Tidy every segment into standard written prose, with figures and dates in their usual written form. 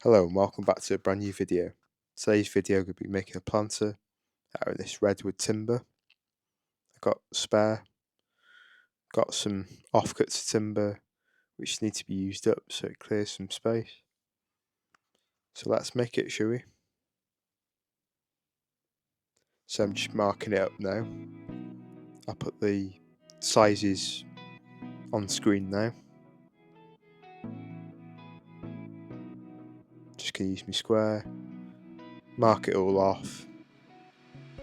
Hello and welcome back to a brand new video. Today's video I'm going to be making a planter out of this redwood timber. I've got spare, got some offcuts of timber which need to be used up so it clears some space. So let's make it, shall we? So I'm just marking it up now. I'll put the sizes on screen now. Just going to use my square, mark it all off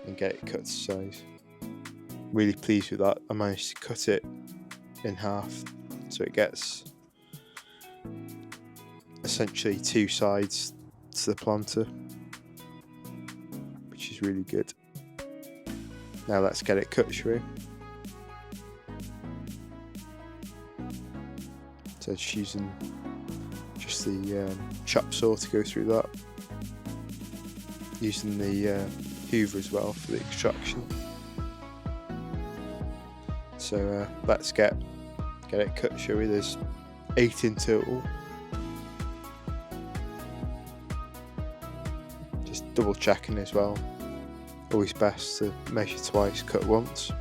and get it cut to size. Really pleased with that. I managed to cut it in half so it gets essentially two sides to the planter, which is really good. Now let's get it cut, shall we? So just using the chop saw to go through that, using the hoover as well for the extraction. So let's get it cut, shall we? There's 8 in total. Just double checking as well. Always best to measure twice, cut once.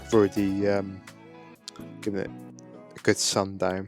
I've already given it a good sand down